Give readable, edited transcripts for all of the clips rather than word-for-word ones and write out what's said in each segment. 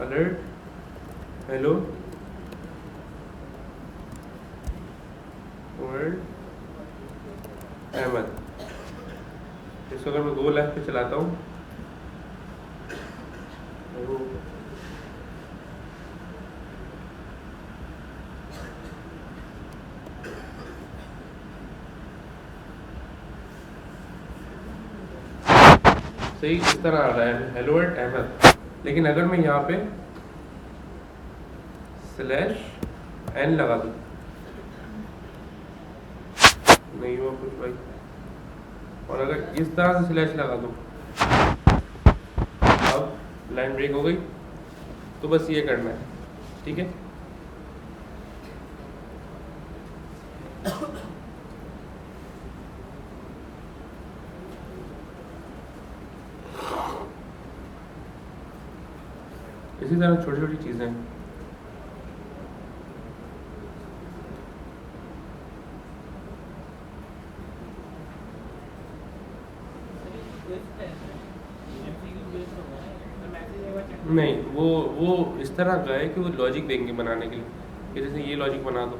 Alert hello world Ahmad. इसको अगर मैं गो लाइफ पे चलाता हूँ तो सही इस तरह आ रहा है हेलो वर्ल्ड अहमद। लेकिन अगर मैं यहाँ पे /n लगा दूँ नहीं हुआ कुछ भाई। और अगर इस तरह से स्लैश लगा दूँ अब लाइन ब्रेक हो गई। तो बस ये करना है, ठीक है। इसी तरह छोटी छोटी चीज़ें नहीं, वो इस तरह का है कि वो लॉजिक देंगे बनाने के लिए कि जैसे ये लॉजिक बना दो।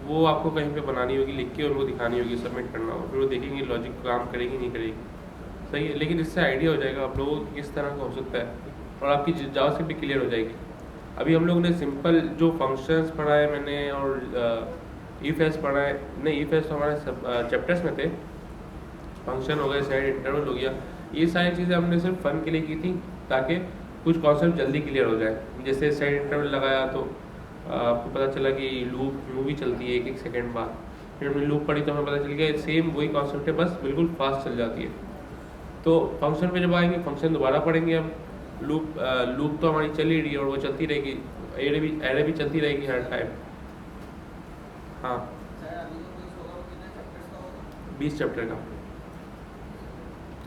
वो आपको कहीं पे बनानी होगी, लिख के उनको दिखानी होगी, सबमिट करना होगा, फिर वो देखेंगे लॉजिक काम करेगी नहीं करेगी। सही है, लेकिन इससे आइडिया हो जाएगा आप लोगों को किस तरह का हो सकता है और आपकी जावास्क्रिप्ट भी क्लियर हो जाएगी। अभी हम लोगों ने सिंपल जो फंक्शंस पढ़ा है मैंने और इफ एस पढ़ा है। नहीं, इफ एस तो हमारे चैप्टर्स में थे। फंक्शन हो गए, सेट इंटरवल हो गया, ये सारी चीज़ें हमने सिर्फ फन के लिए की थी ताकि कुछ कॉन्सेप्ट जल्दी क्लियर हो जाए। जैसे सेट इंटरवल लगाया तो आपको पता चला कि लूप मूवी चलती है 1-1 सेकेंड बाद। फिर हमने लूप पढ़ी तो हमें पता चल गया सेम वही कॉन्सेप्ट है, बस बिल्कुल फास्ट चल जाती है। तो फंक्शन पे जब आएंगे फंक्शन दोबारा पढ़ेंगे हम। लूप तो हमारी चल ही रही है और वो चलती रहेगी। एरे भी चलती रहेगी हर टाइम। हाँ, 20 चैप्टर का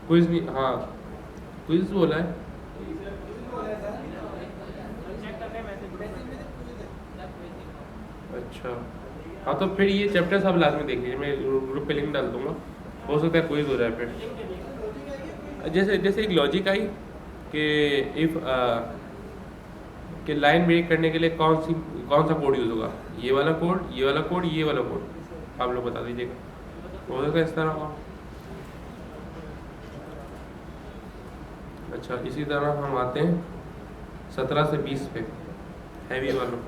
क्विज नहीं। हाँ, क्विज बोला है। अच्छा, हाँ तो फिर ये चैप्टर सब लास्ट में देख लीजिए, मैं ग्रुप पे लिंक डाल दूंगा, हो सकता है क्विज हो जाए फिर। जैसे जैसे एक लॉजिक आई कि इफ कि लाइन ब्रेक करने के लिए कौन सा कोड यूज़ होगा, ये वाला कोड, ये वाला कोड, ये वाला कोड, आप लोग बता दीजिएगा। हो सकता है इस तरह होगा। अच्छा, इसी तरह हम आते हैं 17 से 20 पे, हैवी वालों।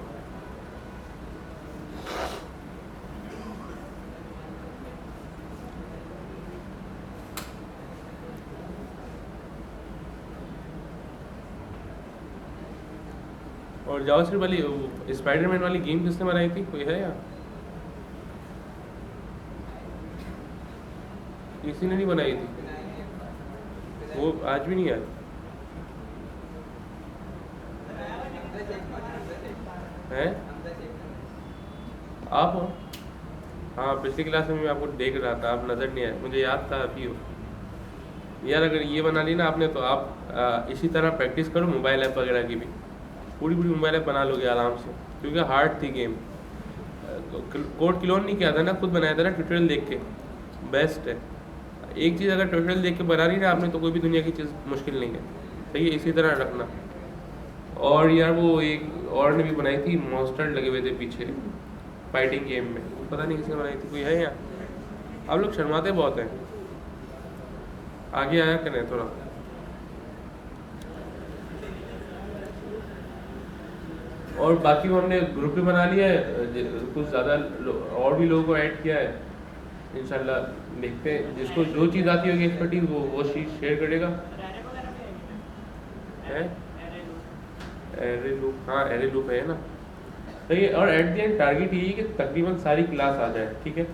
और जावास्क्रिप्ट वाली स्पाइडरमैन वाली गेम किसने बनाई थी, कोई है या किसी ने नहीं बनाई थी? वो आज भी नहीं आया है। आप हो? हाँ, पिछली क्लास में मैं आपको देख रहा था, आप नज़र नहीं आए, मुझे याद था अभी हो। यार अगर ये बना ली ना आपने तो आप इसी तरह प्रैक्टिस करो मोबाइल ऐप वगैरह की भी। पूरी पूरी मोबाइल ऐप बना लोगे आराम से, क्योंकि हार्ड थी गेम। कोड क्लोन नहीं किया था ना, खुद बनाया था ना ट्यूटोरियल देख के। बेस्ट है। एक चीज़ अगर ट्यूटोरियल देख के बना ली ना आपने तो कोई भी दुनिया की चीज़ मुश्किल नहीं है। सही है, इसी तरह रखना। और यार वो एक और ने भी बनाई थी, मॉन्स्टर लगे हुए थे पीछे फाइटिंग गेम में, पता नहीं किसने बनाई थी, कोई है यहाँ? आप लोग शर्माते बहुत हैं, आगे आया करें थोड़ा। और बाकी वो हमने ग्रुप भी बना लिया है, कुछ ज़्यादा और भी लोगों को ऐड किया है। इंशाल्लाह देखते हैं, जिसको जो चीज़ आती होगी एक्सपर्टीज वो चीज़ शेयर करेगा। है एरे लूप, हाँ एरे लूप है ना। सही है। और एट द एंड टारगेट यही कि तकरीबन सारी क्लास आ जाए, ठीक है,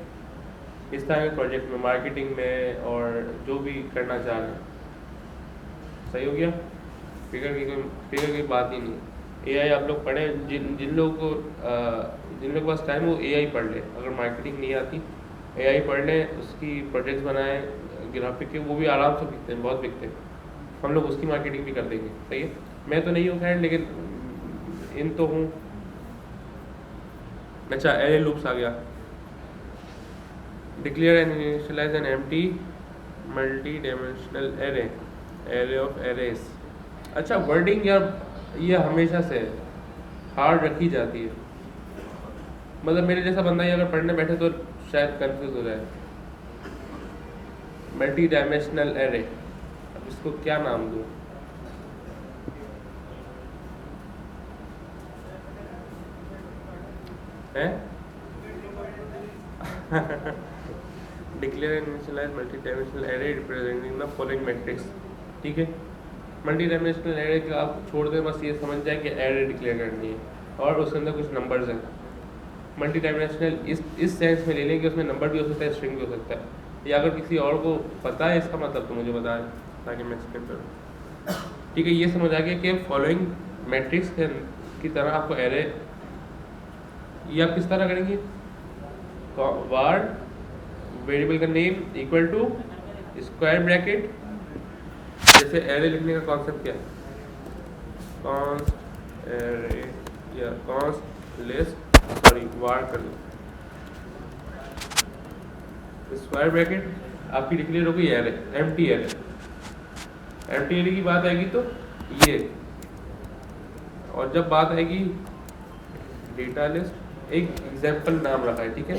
इस तरह के प्रोजेक्ट में, मार्केटिंग में और जो भी करना चाह रहे हैं। सही हो गया, फिगर की बात ही नहीं। एआई आप लोग पढ़ें, जिन लोगों को जिन लोगों के पास टाइम वो एआई पढ़ ले। अगर मार्केटिंग नहीं आती एआई पढ़ लें, उसकी प्रोजेक्ट्स बनाएं ग्राफिक के, वो भी आराम से बिकते हैं, बहुत बिकते हैं। हम लोग उसकी मार्केटिंग भी कर देंगे। सही है, मैं तो नहीं हूँ खैर, लेकिन इन तो हूँ। अच्छा, एरे लूप्स आ गया। Declare and initialize an empty multi dimensional array, array of arrays. अच्छा, वर्डिंग यार ये हमेशा से है, हार्ड रखी जाती है। मतलब मेरे जैसा बंदा ही अगर पढ़ने बैठे तो शायद कंफ्यूज हो जाए। मल्टी डायमेंशनल एरे, अब इसको क्या नाम दूँ? है declare initialize multi dimensional array representing the following matrix. ठीक है, मल्टी डायमेंशनल एरे का आप छोड़ दें, बस ये समझ जाए कि एरे डिक्लेयर करनी है और उसके अंदर कुछ नंबर्स हैं। मल्टी डायमेंशनल इस सेंस में ले लें कि उसमें नंबर भी हो सकता है, स्ट्रिंग भी हो सकता है। या अगर किसी और को पता है इसका मतलब तो मुझे बताएं ताकि मैं एक्सप्लेन करूँ। ठीक है, ये समझ आ गया कि फॉलोइंग मैट्रिक्स की तरह आपको एरे, ये आप किस तरह करेंगे? वार वेरिएबल का name equal to square bracket, जैसे एरे लिखने का कॉन्सेप्ट क्या है? कॉन्स्ट एरे या कॉन्स्ट लिस्ट, सॉरी वार कर लो, स्क्वायर ब्रैकेट आपकी डिक्लेयर हो गई array, empty array. Empty array की बात आएगी तो ये, और जब बात आएगी डेटा लिस्ट, एक एग्जाम्पल नाम रखा है, ठीक है,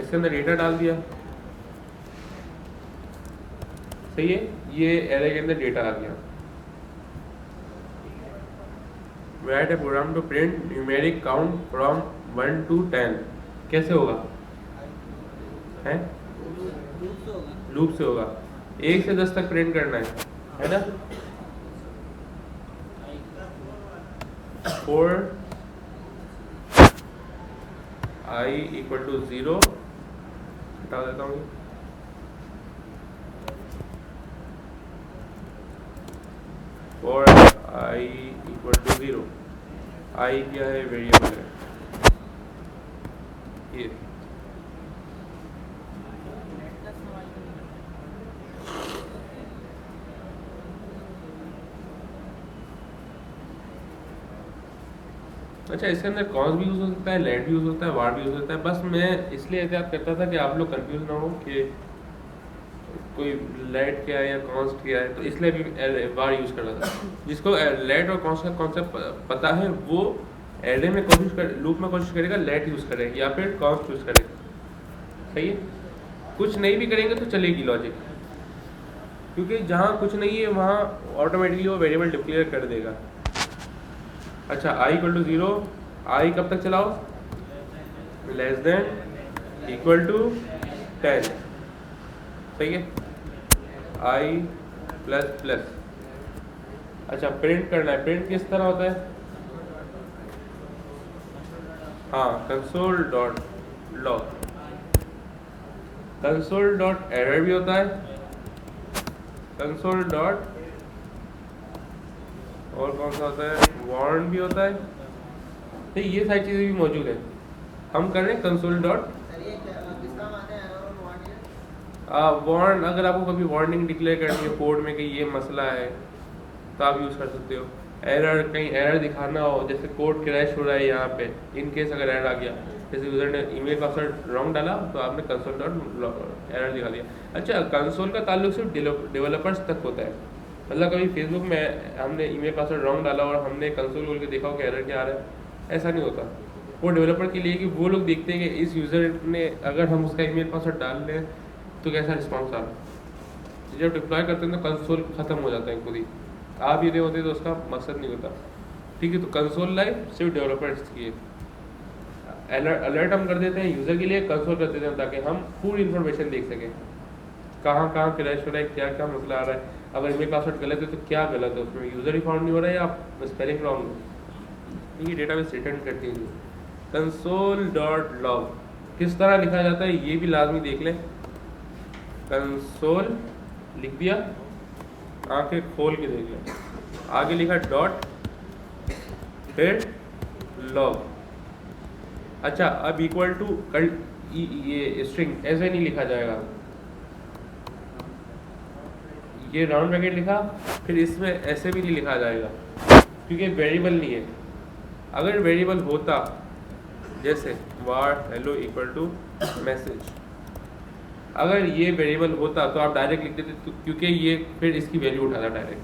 इसके अंदर डेटा डाल दिया, सही है, ये एरे के अंदर डेटा आ गया। Write a program to print numeric count from 1 to 10, कैसे होगा? है लूप से होगा, 1 से 10 तक प्रिंट करना है ना। 4 i इक्वल टू 0, हटा देता हूँ, 4 i इक्वल टू 0, i क्या है? वेरिएबल है ये। अच्छा, इसके अंदर कॉन्स भी यूज़ हो सकता है, लेट भी यूज़ होता है, वार भी यूज़ होता है। बस मैं इसलिए एहतियात करता था कि आप लोग कंफ्यूज ना हो कि कोई लेट क्या है या कॉन्स्ट क्या है, तो इसलिए भी वार यूज़ कर रहा था। जिसको लेट और कॉन्स्ट का कॉन्सेप्ट पता है वो एरे में कोशिश कर, लूप में कोशिश करेगा लेट यूज़ करे या फिर कॉन्स्ट यूज़ करे, सही है। कुछ नहीं भी करेंगे तो चलेगी लॉजिक, क्योंकि जहाँ कुछ नहीं है वहाँ ऑटोमेटिकली वो वेरिएबल डिक्लेयर कर देगा। अच्छा, i इक्वल टू 0, i कब तक चलाओ? लेस देन इक्वल टू 10, सही है, i प्लस प्लस। अच्छा, प्रिंट करना है, प्रिंट किस तरह होता है? हाँ, console dot log, console dot error भी होता है, कंसोल डॉट, और कौन सा होता है? वार्न भी होता है। तो ये सारी चीज़ें भी मौजूद है। हम कर रहे हैं कंसोल डॉट वार्न। अगर आपको कभी वार्निंग डिक्लेयर करनी है कोड में कि ये मसला है तो आप यूज़ कर सकते हो। एरर, कहीं एरर दिखाना हो, जैसे कोड क्रैश हो रहा है यहाँ पे, इन केस अगर एरर आ गया, जैसे यूज़र ने ईमेल पासवर्ड रॉन्ग डाला तो आपने कंसोल डॉट एरर दिखा दिया। अच्छा, कंसोल का ताल्लुक सिर्फ डेवलपर्स तक होता है। मतलब कभी फेसबुक में हमने ईमेल पासवर्ड रॉन्ग डाला और हमने कंसोल खोल के देखा हो कि एरर क्या आ रहा है, ऐसा नहीं होता। वो डेवलपर के लिए कि वो लोग देखते हैं कि इस यूज़र ने, अगर हम उसका ईमेल पासवर्ड डाल लें तो कैसा रिस्पॉन्स आ रहा है। जब डिप्लॉय करते हैं तो कंसोल ख़त्म हो जाता है खुद ही, आप ये नहीं होते तो उसका मकसद नहीं होता, ठीक है। तो कंसोल लाइव सिर्फ डेवलपर्स की है। अलर्ट हम कर देते हैं यूज़र के लिए, कंसोल कर देते हैं ताकि हम पूरी इन्फॉर्मेशन देख सकें, कहाँ कहाँ क्रैश हो रहा है, क्या क्या मसला आ रहा है। अगर ईमेल पासवर्ड गलत है तो क्या गलत है उसमें, यूज़र ही फाउंड नहीं हो रहा है या स्पेलिंग रॉन्ग है, ये डेटाबेस रिटर्न करती है। कंसोल डॉट लॉग किस तरह लिखा जाता है ये भी लाजमी देख लें। कंसोल लिख दिया, आंखें खोल के देख लें, आगे लिखा डॉट, फिर लॉग। अच्छा, अब इक्वल टू ये स्ट्रिंग ऐसे नहीं लिखा जाएगा, ये राउंड ब्रैकेट लिखा, फिर इसमें ऐसे भी नहीं लिखा जाएगा क्योंकि वेरिएबल नहीं है। अगर वेरिएबल होता, जैसे var hello equal to message, अगर ये वेरिएबल होता तो आप डायरेक्ट लिख देते, क्योंकि ये फिर इसकी वैल्यू उठाता डायरेक्ट।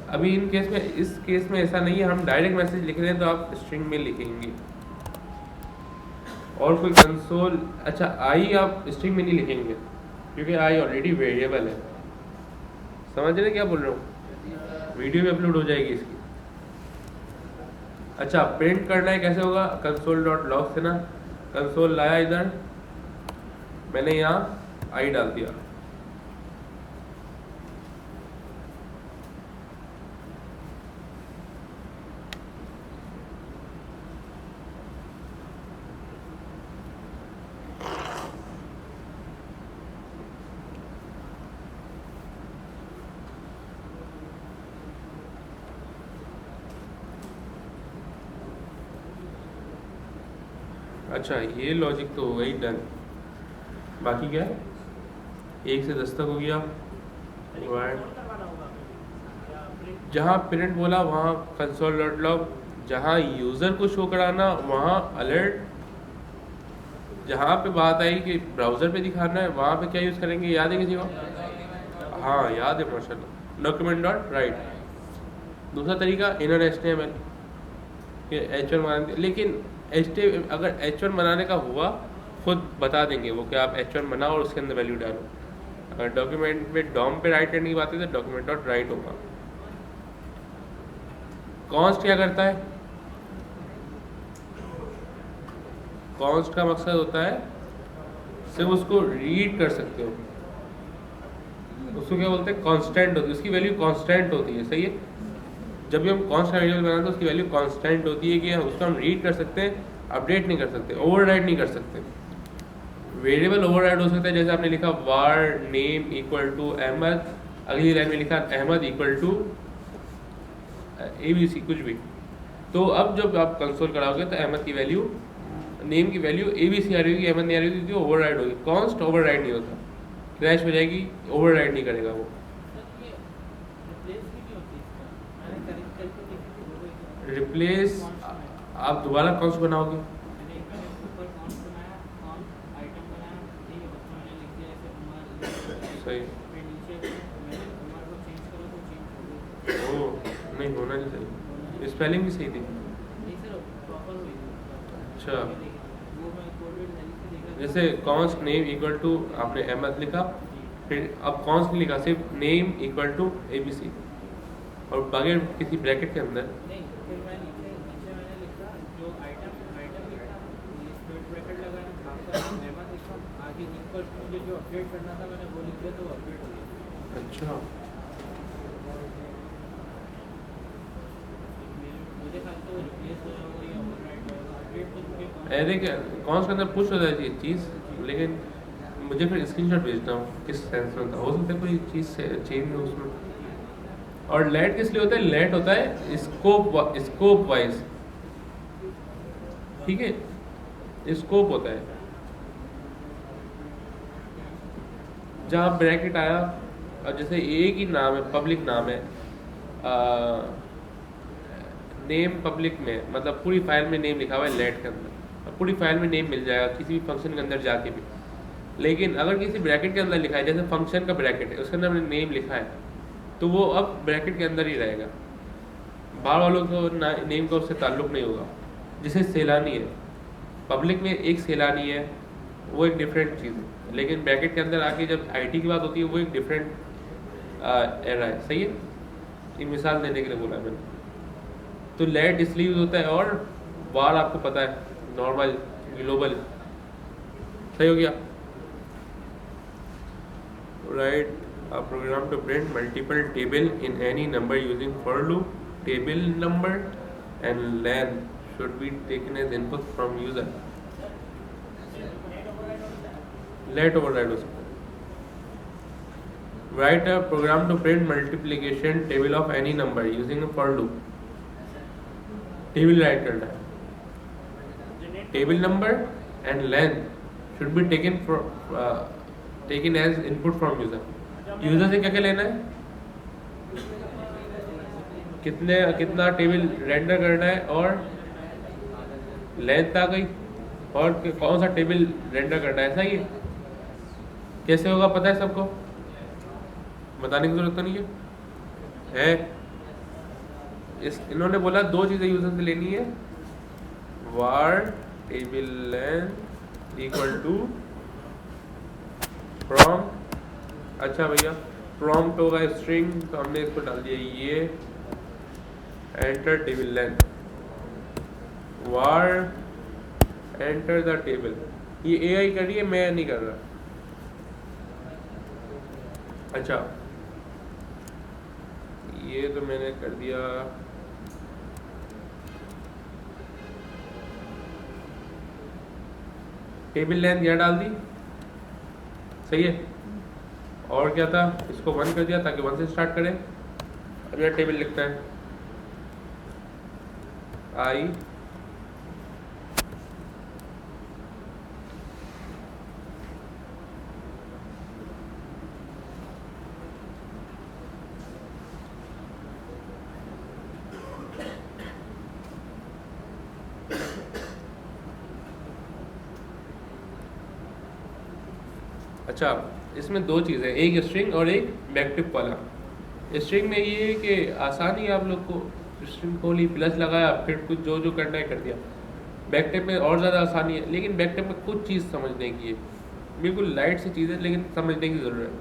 अभी इन केस में, इस केस में ऐसा नहीं है, हम डायरेक्ट मैसेज लिख रहे हैं तो आप स्ट्रिंग में लिखेंगे। और कोई कंसोल, अच्छा आई आप स्ट्रिंग में नहीं लिखेंगे क्योंकि आई ऑलरेडी वेरिएबल है। समझ रहे क्या बोल रहा हूँ? वीडियो भी अपलोड हो जाएगी इसकी। अच्छा प्रिंट करना है कैसे होगा? कंसोल डॉट लॉग से ना, कंसोल लाया इधर, मैंने यहाँ आई डाल दिया। अच्छा ये लॉजिक तो हो गई डन। बाकी क्या है? 1 से 10 तक हो गया। जहाँ प्रिंट बोला वहाँ कंसोल डॉट लॉग, जहाँ यूज़र को शो कराना वहाँ अलर्ट, जहाँ पे बात आई कि ब्राउज़र पे दिखाना है वहाँ पे क्या यूज़ करेंगे, याद है किसी को? हाँ याद है माशाल्लाह, डॉक्यूमेंट डॉट राइट। दूसरा तरीका इनर HTML के H1 बनाने, लेकिन अगर H1 बनाने का हुआ खुद बता देंगे वो कि आप H1 बनाओ और उसके अंदर वैल्यू डालो। अगर डॉक्यूमेंट में डॉम पे राइट करने की बात है तो डॉक्यूमेंट डॉट राइट होगा। कॉन्स्ट क्या करता है? कॉन्स्ट का मकसद होता है सिर्फ उसको रीड कर सकते हो, उसको क्या बोलते हैं? कांस्टेंट होती है, उसकी वैल्यू कांस्टेंट होती है। सही है, जब भी हम कॉन्स्ट का वेरिएबल बनाते हैं उसकी वैल्यू कांस्टेंट होती है कि उसको हम रीड कर सकते हैं, अपडेट नहीं कर सकते, ओवरराइड नहीं कर सकते। वेरिएबल ओवरराइड हो सकता है, जैसे आपने लिखा var name equal to Ahmed, अगली लाइन में लिखा अहमद इक्वल टू ABC कुछ भी, तो अब जब आप कंसोल कराओगे तो अहमद की वैल्यू, नेम की वैल्यू ABC आ रही होगी, अहमद नहीं आ रही होगी, क्योंकि ओवरराइड होगी। कॉन्स्ट ओवरराइड नहीं होता, क्रैश हो जाएगी, ओवरराइड नहीं करेगा वो। रिप्लेस आप दोबारा कॉन्स्ट बनाओगे, सही ओ नहीं होना नहीं सही, स्पेलिंग भी सही थी। अच्छा जैसे कॉन्स्ट नेम इक्वल टू आपने अहमद लिखा, फिर अब कॉन्स्ट नहीं लिखा, सिर्फ नेम इक्वल टू ABC और बगैर किसी ब्रैकेट के अंदर। अच्छा अरे कौन के अंदर पुश हो जाती है चीज़, लेकिन मुझे फिर स्क्रीनशॉट भेजता हूँ किस सेंस में था, हो सकता है कोई चीज़ चेंज हो उसमें। और लेट किस लिए होता है? लेट होता है स्कोप वाइज, ठीक है, स्कोप होता है। जहाँ ब्रैकेट आया, और जैसे एक ही नाम है, पब्लिक नाम है, नेम पब्लिक में, मतलब पूरी फाइल में नेम लिखा हुआ है लेट के अंदर, पूरी फाइल में नेम मिल जाएगा किसी भी फंक्शन के अंदर जाके भी। लेकिन अगर किसी ब्रैकेट के अंदर लिखा है, जैसे फंक्शन का ब्रैकेट है उसके अंदर हमने नेम लिखा है, तो वो अब ब्रैकेट के अंदर ही रहेगा, बाहर वालों को नेम का उससे ताल्लुक़ नहीं होगा। जैसे सैलानी है, पब्लिक में एक सैलानी है, वो एक डिफरेंट चीज़ है, लेकिन ब्रैकेट के अंदर आके जब IT की बात होती है वो एक डिफरेंट एरा है। सही है, ये मिसाल देने के लिए बोला मैंने। तो लेट इसलिए यूज होता है, और वार आपको पता है नॉर्मल ग्लोबल। सही हो गया, right a program to print multiple table in any number using for loop. Table number and len should be taken as input from user. Let override हो सकता है। Write a program to print multiplication table of any number using a for loop. Table write करना है, table number and len should be taken as input from user. User से क्या क्या लेना है, कितना टेबल रेंडर करना है, और लेंथ आ गई, और कौन सा टेबल रेंडर करना है। सही है, कैसे होगा पता है सबको, बताने की जरूरत तो नहीं है? इन्होंने बोला दो चीज़ें यूजर से लेनी है, var table length equal to prompt. अच्छा भैया प्रॉम्प्ट होगा स्ट्रिंग, तो हमने इसको डाल दिया ये enter table length var enter the table. ये एआई कर रही है, मैं नहीं कर रहा। अच्छा ये तो मैंने कर दिया। टेबल लेंथ यह डाल दी, सही है। और क्या था, इसको 1 कर दिया ताकि 1 से स्टार्ट करें। अब यह टेबल लिखता है आई अच्छा इसमें दो चीज़ें, एक स्ट्रिंग और एक बैकटिप वाला। स्ट्रिंग में ये है कि आसानी आप लोग को, स्ट्रिंग खोली प्लस लगाया फिर कुछ जो जो करना है कर दिया। बैकटिप में और ज़्यादा आसानी है, लेकिन बैकटिप में कुछ चीज़ समझने की है, बिल्कुल लाइट सी चीज़ है लेकिन समझने की ज़रूरत है।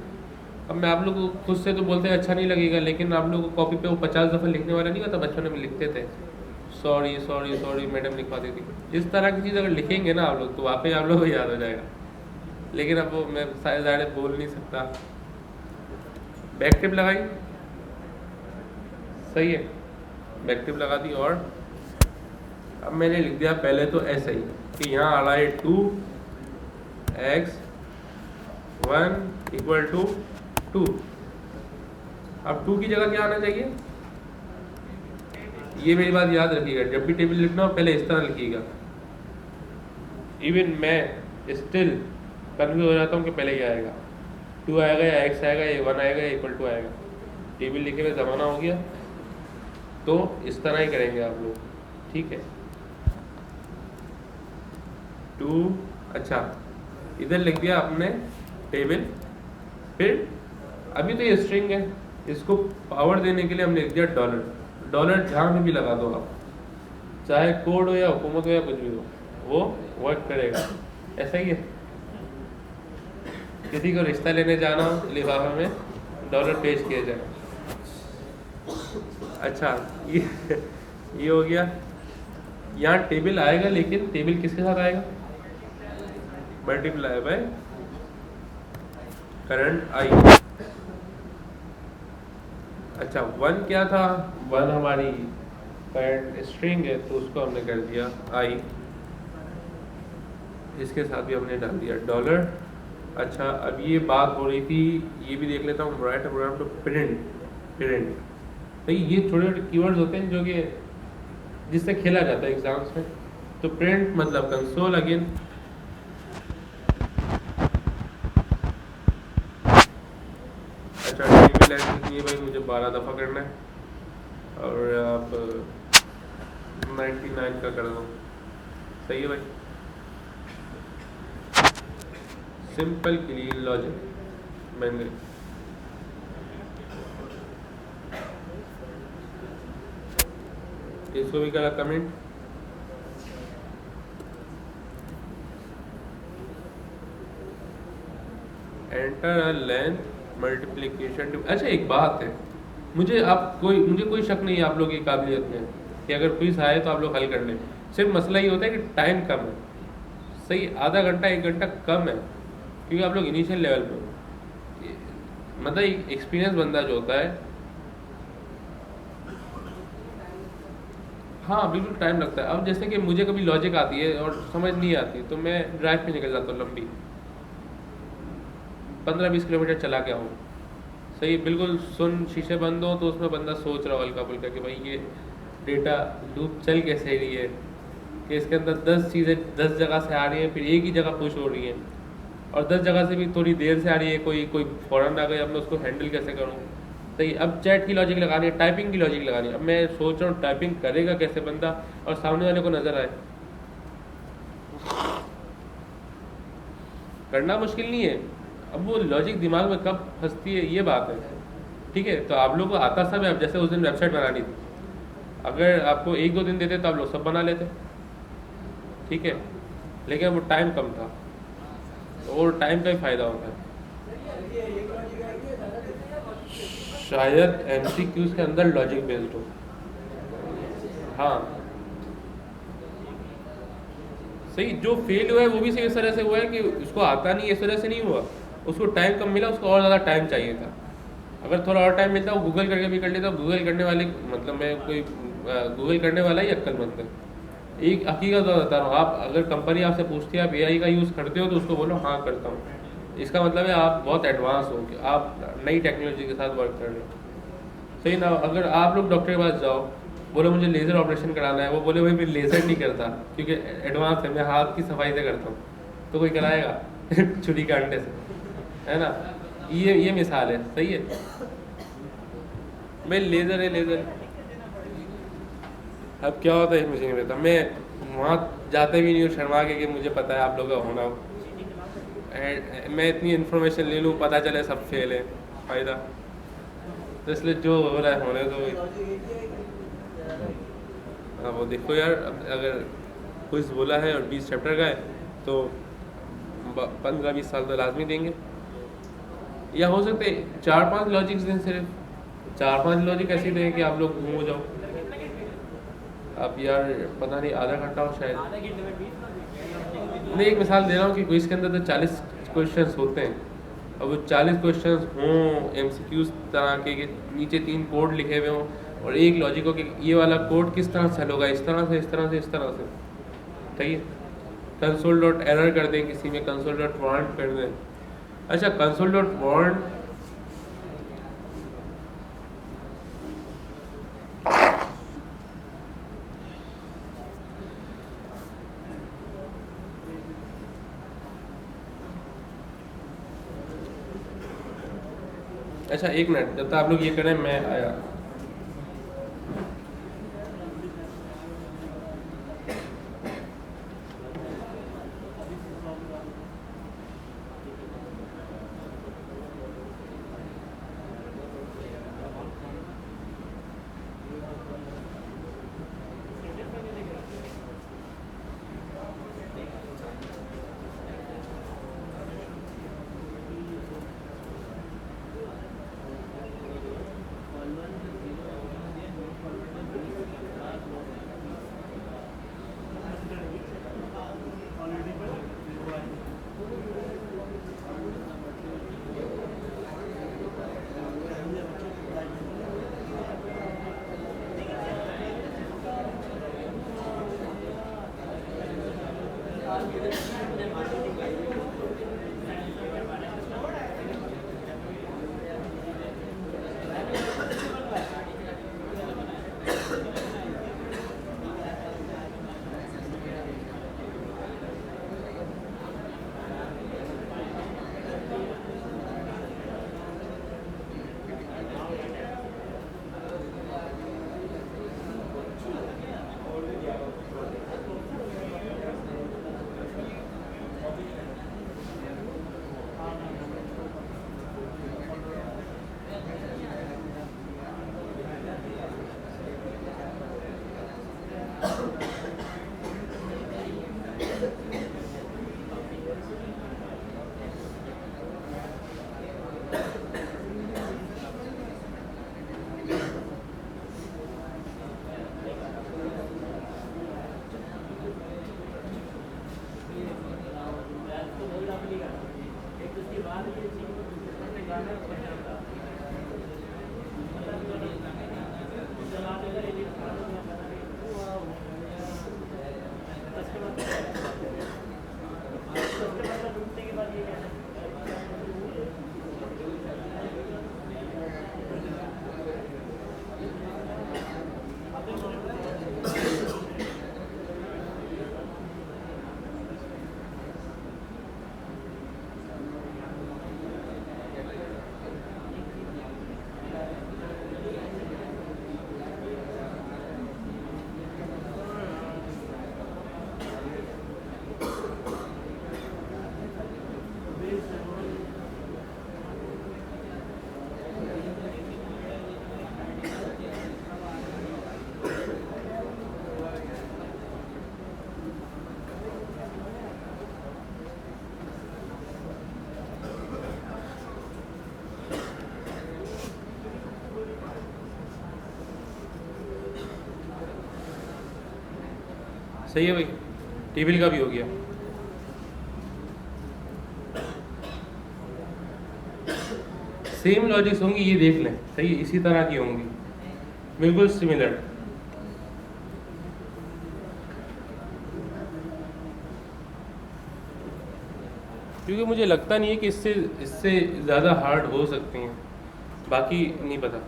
अब मैं आप लोग को खुद से तो बोलते हैं अच्छा नहीं लगेगा, लेकिन आप लोग को कॉपी पे वो 50 दफ़ा लिखने वाला नहीं होता, बचपन में लिखते थे सॉरी सॉरी सॉरी मैडम लिखवाती थी। इस तरह की चीज़ अगर लिखेंगे ना आप लोग तो वाकई आप लोग को याद हो जाएगा, लेकिन अब वो मैं ज़्यादा बोल नहीं सकता। बैकटिप लगाई, सही है, बैकटिप लगा दी। और अब मैंने लिख दिया पहले तो ऐसा ही कि यहाँ आ रहा है 2x 1 इक्वल टू 2। अब 2 की जगह क्या आना चाहिए, ये मेरी बात याद रखिएगा, जब भी टेबल लिखना हो पहले इस तरह लिखिएगा। इवन मैं स्टिल कन्फ्यूज हो जाता हूँ कि पहले क्या आएगा, 2 आएगा या x आएगा या 1 आएगा या इक्वल टू आएगा। टेबल लिखे हुए ज़माना हो गया, तो इस तरह ही करेंगे आप लोग, ठीक है। 2 अच्छा इधर लिख दिया आपने टेबल, फिर अभी तो ये स्ट्रिंग है, इसको पावर देने के लिए हमने लिख दिया डॉलर। डॉलर जहाँ में भी लगा दो आप, चाहे कोड हो या हुकूमत हो या कुछ भी हो, वो वर्क करेगा। ऐसा ही है, किसी को रिश्ता लेने जाना हो लिफाफे में डॉलर पेश किए जाए। अच्छा ये हो गया। यहाँ टेबल आएगा, लेकिन टेबल किसके साथ आएगा, मल्टीप्लाई बाय करंट आई। अच्छा 1 क्या था, 1 हमारी करंट स्ट्रिंग है, तो उसको हमने कर दिया आई, इसके साथ भी हमने डाल दिया डॉलर। अच्छा अब ये बात हो रही थी, ये भी देख लेता हूँ, write program to print. Print तो ये छोटे छोटे कीवर्ड्स होते हैं जो कि जिससे खेला जाता है एग्जाम्स में। तो प्रिंट मतलब कंसोल अगेन। अच्छा टेबल लेंथ कितनी है भाई, मुझे 12 दफ़ा करना है, और आप 99 का कर दो, सही है भाई। सिंपल क्लीन लॉजिक बन गई। इसको भी करा comment. Enter length multiplication two. अच्छा एक बात है, मुझे कोई शक नहीं है आप लोग की काबिलियत में कि अगर क्विज आए तो आप लोग हल कर लें। सिर्फ मसला ये होता है कि टाइम कम है, सही, आधा घंटा 1 घंटा कम है, क्योंकि आप लोग इनिशियल लेवल पे हो। मतलब एक एक्सपीरियंस बंदा जो होता है, हाँ बिल्कुल टाइम लगता है। अब जैसे कि मुझे कभी लॉजिक आती है और समझ नहीं आती तो मैं ड्राइव पे निकल जाता हूँ, लंबी 15-20 किलोमीटर चला के आऊँ, सही, बिल्कुल सुन शीशे बंद हो तो उसमें बंदा सोच रहा हो हल्का फुल्का कि भाई ये डेटा लूप चल कैसे रही है, कि इसके अंदर 10 चीज़ें 10 जगह से आ रही हैं, फिर एक ही जगह पुश हो रही हैं, और 10 जगह से भी थोड़ी देर से आ रही है, कोई फ़ौरन आ गई, अब मैं उसको हैंडल कैसे करूँ। सही, अब चैट की लॉजिक लगानी है, टाइपिंग की लॉजिक लगानी है। अब मैं सोच रहा हूँ टाइपिंग करेगा कैसे बंदा और सामने वाले को नज़र आए, करना मुश्किल नहीं है। अब वो लॉजिक दिमाग में कब फंसती है ये बात है, ठीक है। तो आप लोग को आता सब है। अब जैसे उस दिन वेबसाइट बनानी थी, अगर आपको 1-2 दिन देते तो आप लोग सब बना लेते, ठीक है, लेकिन वो टाइम कम था, और टाइम का ही फ़ायदा होता है। शायद एमसीक्यूज़ के अंदर लॉजिक बेस्ड हो। हाँ सही, जो फेल हुआ है वो भी सही इस तरह से हुआ है कि उसको आता नहीं, इस वजह से नहीं हुआ, उसको टाइम कम मिला, उसको और ज़्यादा टाइम चाहिए था। अगर थोड़ा और टाइम मिलता वो गूगल करके भी कर लेता। गूगल करने वाले मतलब मैं कोई गूगल करने वाला ही अक्लमंद है। एक हकीकत बता रहा हूँ, आप अगर कंपनी आपसे पूछती है आप एआई का यूज़ करते हो तो उसको बोलो हाँ करता हूँ, इसका मतलब है आप बहुत एडवांस हो, कि आप नई टेक्नोलॉजी के साथ वर्क कर रहे हो, सही ना। अगर आप लोग डॉक्टर के पास जाओ, बोलो मुझे लेज़र ऑपरेशन कराना है, वो बोले भाई मैं लेज़र नहीं करता क्योंकि एडवांस है, मैं हाथ की सफाई से करता हूँ, तो कोई कराएगा छुरी काटने से, है ना। ये मिसाल है, सही है। मैं लेज़र है लेज़र, अब क्या होता है मुझे नहीं पता, मैं वहाँ जाते भी नहीं हूँ शर्मा के कि मुझे पता है आप लोगों का होना हो। मैं इतनी इन्फॉर्मेशन ले लूँ पता चले सब फेल है, फ़ायदा। तो इसलिए जो हो रहा है होने दो। हाँ वो देखो यार, अगर क्विज़ बोला है और 20 चैप्टर का है तो 15-20 साल तो लाजमी देंगे, या हो सकते 4-5 लॉजिक्स दें, सिर्फ 4-5 लॉजिक ऐसे दें कि आप लोग घूम हो जाओ। अब यार पता नहीं आधा घंटा हो शायद, मैं एक मिसाल दे रहा हूँ कि क्विज़ के अंदर तो 40 क्वेश्चंस होते हैं, अब वो 40 क्वेश्चंस हों एमसीक्यूज तरह के नीचे 3 कोड लिखे हुए हों और एक लॉजिक हो कि ये वाला कोड किस तरह से हल होगा, इस तरह से इस तरह से इस तरह से, ठीक है। कंसोल डॉट एरर कर दें, किसी में कंसोल डॉट वांट कर दें। अच्छा कंसोल डॉट वांट अच्छा एक मिनट, जब तक आप लोग ये करें मैं आया। सही है भाई, टेबल का भी हो गया। सेम लॉजिक्स होंगी, ये देख लें, सही है, इसी तरह की होंगी, बिल्कुल सिमिलर। क्योंकि मुझे लगता नहीं है कि इससे इससे ज़्यादा हार्ड हो सकती हैं, बाकी नहीं पता।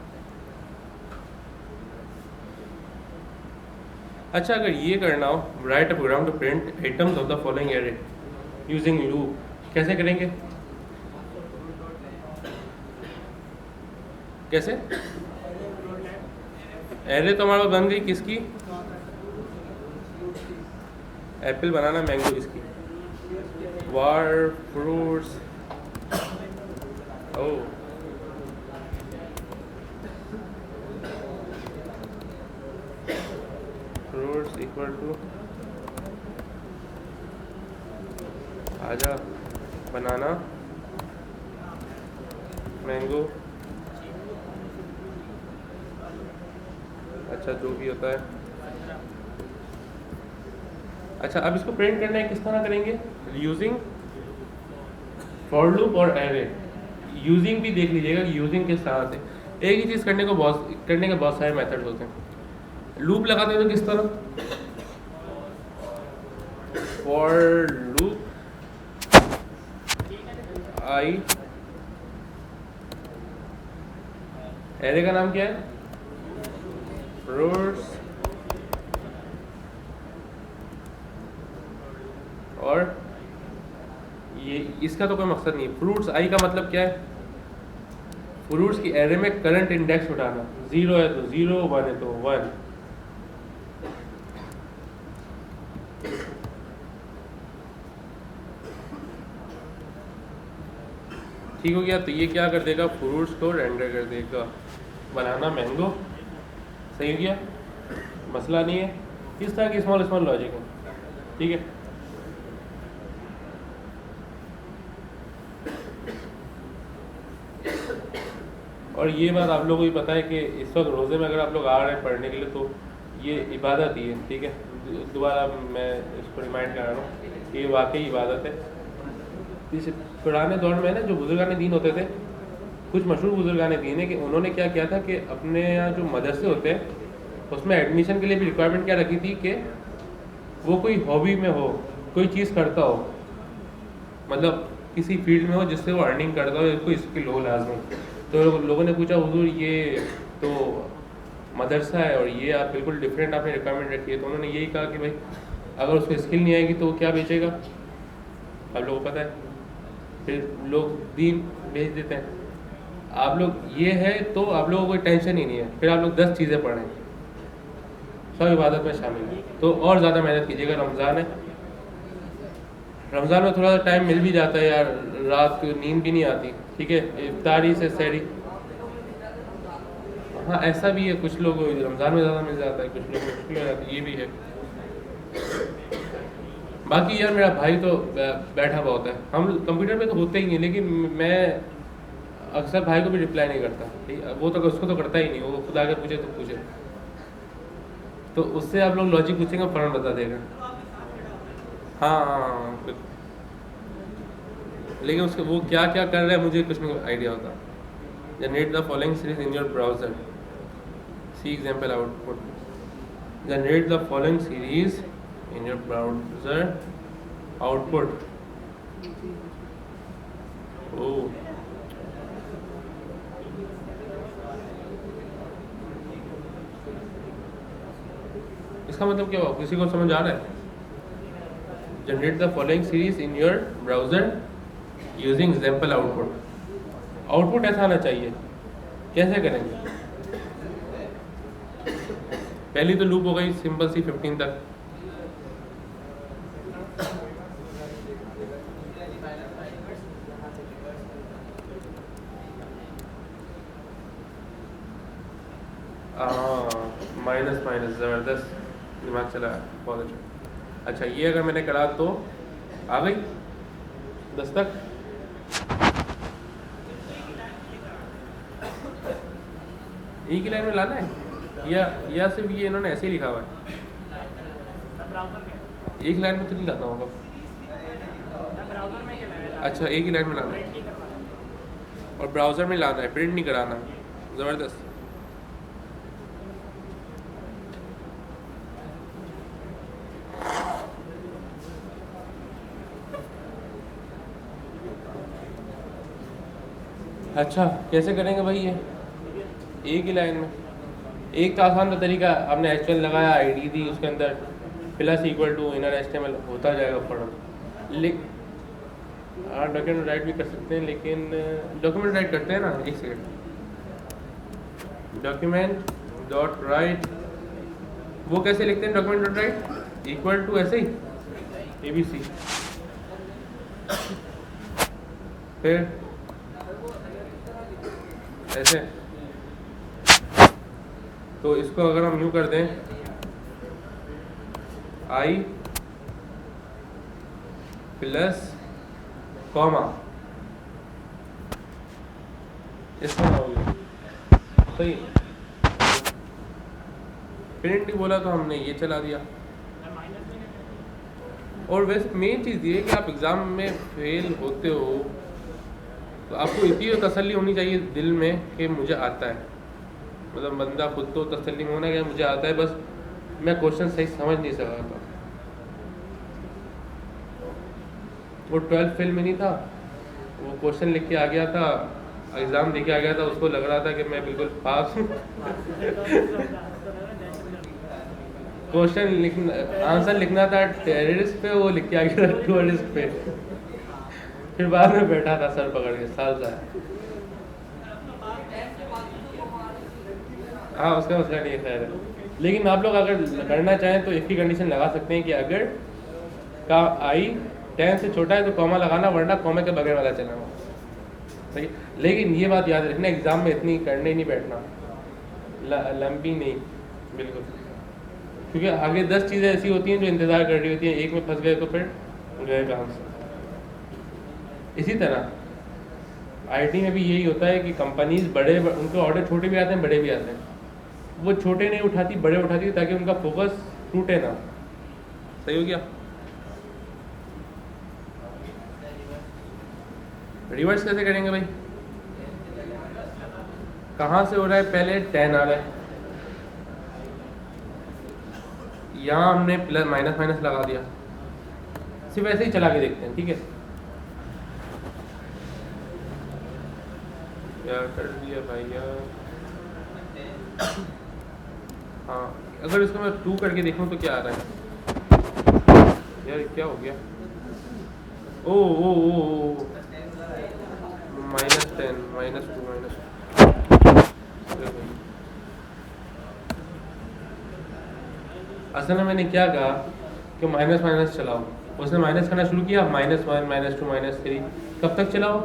अच्छा, अगर ये करना हो, write a program to print items of the following array using loop, कैसे करेंगे? कैसे? एरे तो हमारे पास बन गई, किसकी? एप्पल, बनाना, मैंगो, किसकी? Var fruits. ओ, fruits equal to array, banana, mango, अच्छा जो भी होता है। अच्छा, अब इसको प्रिंट करना है, किस तरह करेंगे? यूजिंग फॉर लूप और एरे। यूजिंग भी देख लीजिएगा कि यूजिंग किस तरह से, एक ही चीज़ करने के बहुत सारे मेथड्स होते हैं। लूप लगाते हैं तो किस तरह? फॉर लूप आई, एरे का नाम क्या है? फ्रूट्स, और ये इसका तो कोई मकसद नहीं है। फ्रूट्स आई का मतलब क्या है? फ्रूट्स की एरे में करंट इंडेक्स उठाना, 0 है तो 0, 1 है तो 1। ठीक हो गया, तो ये क्या कर देगा? फ्रूट्स को रेंडर कर देगा, बनाना, मैंगो। सही हो गया, मसला नहीं है। इस तरह की स्मॉल स्मॉल लॉजिक है, ठीक है। और ये बात आप लोगों को भी पता है कि इस वक्त रोज़े में अगर आप लोग आ रहे हैं पढ़ने के लिए तो ये इबादत ही है, ठीक है। दोबारा मैं इसको रिमाइंड करा रहा हूँ, ये वाकई इबादत है। इस पुराने दौर में ना जो बुजुर्गान दीन होते थे, कुछ मशहूर बुजुर्गान दीन है कि उन्होंने क्या किया था कि अपने यहाँ जो मदरसे होते हैं उसमें एडमिशन के लिए भी रिक्वायरमेंट क्या रखी थी कि वो कोई हॉबी में हो, कोई चीज़ करता हो, मतलब किसी फील्ड में हो जिससे वो अर्निंग करता हो, कोई स्किल हो लाजमी। तो लोगों ने पूछा, हुजूर ये तो मदरसा है और ये आप बिल्कुल डिफरेंट आपने रिक्वायरमेंट रखी है। तो उन्होंने यही कहा कि भाई अगर उसको स्किल नहीं आएगी तो वो क्या बेचेगा? आप लोगों को पता है, फिर लोग दीन बेच देते हैं। आप लोग ये है तो आप लोगों को कोई टेंशन ही नहीं है, फिर आप लोग 10 चीज़ें पढ़ें, सब इबादत में शामिल है। तो और ज़्यादा मेहनत कीजिएगा, रमज़ान है, रमज़ान में थोड़ा सा टाइम मिल भी जाता है यार, रात को नींद भी नहीं आती, ठीक है, इफ्तारी से सहरी। हाँ ऐसा भी है, कुछ लोग रमज़ान में ज़्यादा मिल जाता है, कुछ लोग मुश्किल हो जाती है, ये भी है। बाकी यार मेरा भाई तो बैठा हुआ होता है, हम कंप्यूटर पे तो होते ही नहीं, लेकिन मैं अक्सर भाई को भी रिप्लाई नहीं करता, ठीक है। वो तो उसको तो करता ही नहीं, वो खुद आके पूछे तो पूछे, तो उससे आप लोग लॉजिक पूछेंगे फ़ौरन बता देगा। हाँ, लेकिन उसके वो क्या क्या कर रहे हैं मुझे कुछ नहीं आइडिया होता। Generate the following series in your browser, see example output. Generate the following series in your browser output. ओह, इसका मतलब क्या हुआ, किसी को समझ आ रहा है? Generate the following series in your browser using example output. Output ऐसा आना चाहिए, कैसे करेंगे? पहली तो लूप हो गई सिंपल सी 15 तक, माइनस माइनस, ज़बरदस्त दिमाग चला, बहुत अच्छा। अच्छा ये अगर मैंने करा तो आ गई 10 तक। एक ही लाइन में लाना है या सिर्फ ये इन्होंने ऐसे ही लिखा हुआ है? एक लाइन में तो नहीं लाना होगा। अच्छा, एक ही लाइन में लाना है और ब्राउज़र में लाना है, प्रिंट नहीं कराना। ज़बरदस्त। अच्छा, कैसे करेंगे भाई ये? एक ही लाइन में। एक तो आसान सा तरीका, आपने HTML लगाया, ID दी, उसके अंदर plus equal to inner HTML होता जाएगा फॉर्म। हाँ, डॉक्यूमेंट राइट भी कर सकते हैं, लेकिन डॉक्यूमेंट राइट करते हैं ना। एक सेकेंड, डॉक्यूमेंट डॉट राइट, वो कैसे लिखते हैं? Document dot write equal to ऐसे ही ABC, फिर ऐसे। तो इसको अगर हम यूँ कर दें, I प्लस कॉमा, इसका हो गया सही। प्रिंट ही बोला तो हमने ये चला दिया। और वैसे मेन चीज़ ये है कि आप एग्ज़ाम में फेल होते हो तो आपको इतनी तसल्ली होनी चाहिए दिल में कि मुझे आता है। मतलब बंदा खुद तो तसल्ली में होना कि मुझे आता है, बस मैं क्वेश्चन सही समझ नहीं सका था। वो 12th फेल में नहीं था, वो क्वेश्चन लिख के आ गया था, एग्ज़ाम दे के आ गया था, उसको लग रहा था कि मैं बिल्कुल पास हूँ। क्वेश्चन लिखना, आंसर लिखना था टेररिस्ट पे, वो लिख के आ गया था टूरिस्ट पे। फिर बाद में बैठा था सर पकड़ के, साल सा। हाँ, उसका मसला नहीं है, खैर है। लेकिन आप लोग अगर करना चाहें तो इसकी कंडीशन लगा सकते हैं कि अगर का I 10 से छोटा है तो कॉमा लगाना, वरना कॉमा के बगैर वाला चलाना। सही। लेकिन ये बात याद रखना, एग्ज़ाम में इतनी करने नहीं बैठना, लंबी नहीं बिल्कुल, क्योंकि आगे 10 चीज़ें ऐसी होती हैं जो इंतज़ार कर रही होती हैं, एक में फंस गए तो फिर गए काम से। इसी तरह IT में भी यही होता है कि कंपनीज बड़े, उनके ऑर्डर छोटे भी आते हैं, बड़े भी आते हैं। वो छोटे नहीं उठाती, बड़े उठाती, ताकि उनका फोकस टूटे ना। सही हो गया। रिवर्स कैसे करेंगे भाई? कहाँ से हो रहा है? पहले 10 आ रहा है, यहाँ हमने प्लस माइनस माइनस लगा दिया। सिर्फ ऐसे ही चला के देखते हैं, ठीक है? क्या कर दिया भाई यार? हाँ, अगर इसको मैं 2 करके देखूँ तो क्या आ रहा है यार? क्या हो गया? ओ ओ ओ ओ -10 -2 असल में मैंने क्या कहा कि माइनस माइनस चलाओ, उसने माइनस करना शुरू किया, -1 -2 -3, कब तक चलाओ?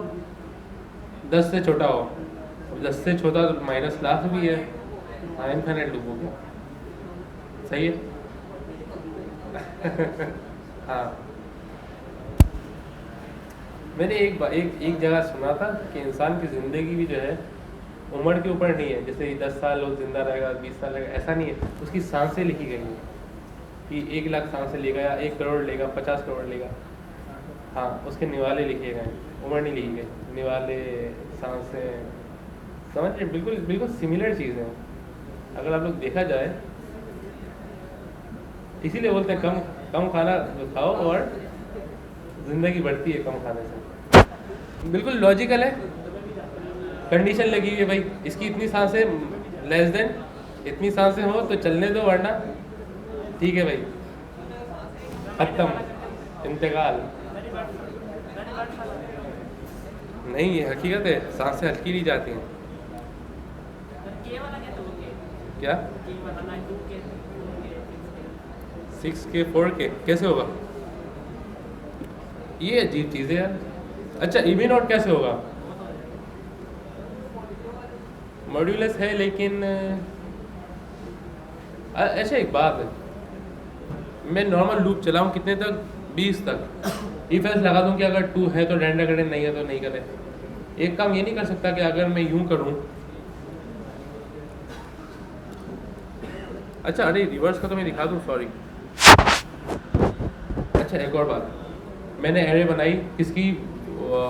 10 से छोटा हो। 10 से छोटा तो माइनस लास्ट भी है, इनफाइनाइट लूप हो गया। सही है। हाँ, मैंने एक जगह सुना था कि इंसान की ज़िंदगी भी जो है उम्र के ऊपर नहीं है। जैसे 10 साल लोग जिंदा रहेगा, 20 साल रहेगा, ऐसा नहीं है। उसकी सांसें लिखी गई हैं कि 1 लाख सांसें लेगा या 1 करोड़ लेगा, 50 करोड़ लेगा। हाँ, उसके निवाले लिखे गए, उम्र नहीं लिखी गई। निवाले, सांसें, समझ रहे? बिल्कुल बिल्कुल सिमिलर चीज़ है अगर आप लोग देखा जाए। इसीलिए बोलते हैं कम कम खाना खाओ और ज़िंदगी बढ़ती है कम खाने से। बिल्कुल लॉजिकल है। कंडीशन लगी हुई है भाई, इसकी इतनी सांसें लेस देन इतनी सांसें हो तो चलने दो, वरना ठीक है भाई, खत्म, इंतकाल। नहीं, ये हकीकत है, सांसें हल्की नहीं जाती हैं। क्या 6K 4K कैसे होगा? ये अजीब चीज़ है यार। अच्छा, इवन आउट कैसे होगा? मॉड्यूलस है, लेकिन अच्छा एक बात है, मैं नॉर्मल लूप चलाऊं कितने तक? 20 तक। इफ एल्स लगा दूं कि अगर 2 है तो रेंडर करें, नहीं है तो नहीं करें। एक काम ये नहीं कर सकता कि अगर मैं यूं करूं, अच्छा अरे रिवर्स का तो मैं दिखा दूं, सॉरी। अच्छा एक और बात, मैंने एरे बनाई किसकी,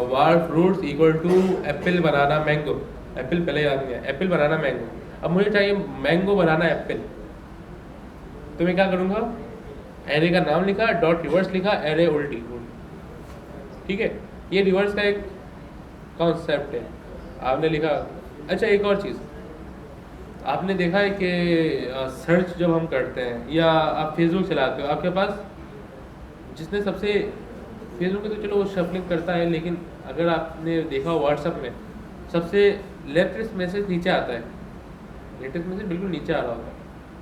var fruits equal to apple banana mango, apple पहले याद नहीं है, एप्पल बनाना मैंगो। अब मुझे चाहिए मैंगो बनाना एप्पल, तो मैं क्या करूँगा, एरे का नाम लिखा, डॉट रिवर्स लिखा, एरे उल्टी, ठीक है। ये रिवर्स का एक कॉन्सेप्ट है, आपने लिखा। अच्छा एक और चीज़, आपने देखा है कि सर्च जब हम करते हैं या आप फेसबुक चलाते हो, आपके पास जिसने सबसे, फेसबुक में तो चलो वो शफलिंग करता है, लेकिन अगर आपने देखा व्हाट्सएप में सबसे लेटेस्ट मैसेज नीचे आता है, लेटेस्ट मैसेज बिल्कुल नीचे आ रहा होता है,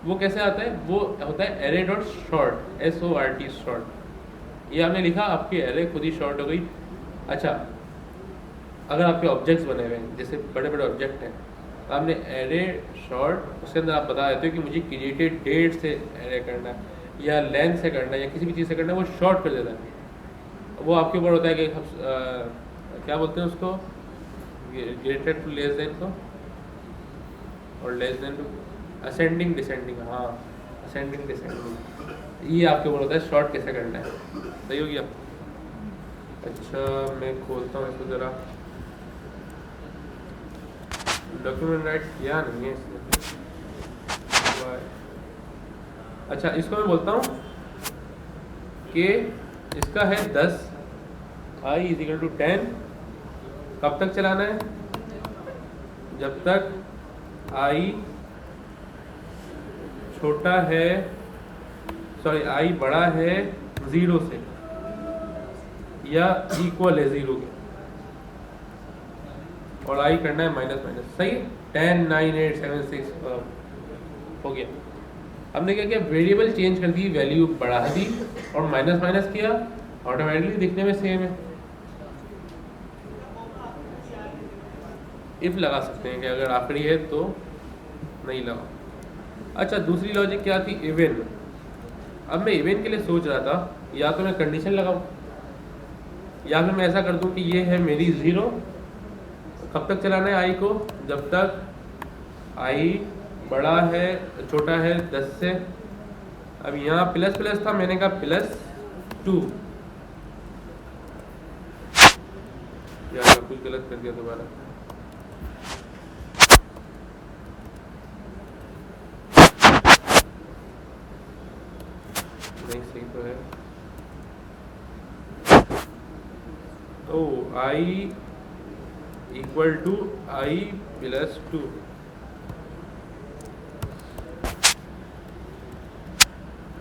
वो कैसे आता है, वो होता है array dot short, SORT short. ये आपने लिखा, आपकी एरे खुद ही शॉर्ट हो गई। अच्छा अगर आपके ऑब्जेक्ट्स बने हुए हैं, जैसे बड़े बड़े ऑब्जेक्ट हैं, तो आपने एरे शॉर्ट, उसके अंदर आप बता देते हो कि मुझे क्रिएटेड डेट से एरे करना है या लेंथ से करना है या किसी भी चीज़ से करना है, वो शॉर्ट कर देता है। वो आपके ऊपर होता है कि क्या बोलते हैं उसको, ग्रेटर टू लेस देन को, और less than to ascending descending, हाँ असेंडिंग डिसेंडिंग, ये आपके ऊपर होता है शॉर्ट कैसे करना है। सही हो गया। अच्छा मैं खोलता हूँ इसको ज़रा, डॉक्यूमेंट राइट किया नहीं है इसने। अच्छा इसको मैं बोलता हूँ कि इसका है 10, I = 10, कब तक चलाना है, जब तक I छोटा है, सॉरी I बड़ा है 0 से या इक्वल है 0 के, और I करना है माइनस माइनस। सही है, 10 9 8 7 6 हो गया। हमने क्या किया, वेरिएबल चेंज कर दी, वैल्यू बढ़ा दी और माइनस माइनस किया, ऑटोमेटिकली दिखने में सेम है। इफ लगा सकते हैं कि अगर आखिरी है तो नहीं लगा। अच्छा दूसरी लॉजिक क्या थी, इवन। अब मैं इवन के लिए सोच रहा था, या तो मैं कंडीशन लगाऊं या फिर मैं ऐसा कर दूं कि ये है मेरी 0, कब तक चलाना है I को, जब तक I बड़ा है, छोटा है 10 से। अब यहाँ प्लस प्लस था, मैंने कहा +2, यार कुछ गलत कर दिया दोबारा, नहीं सही तो है। तो I = I + 2,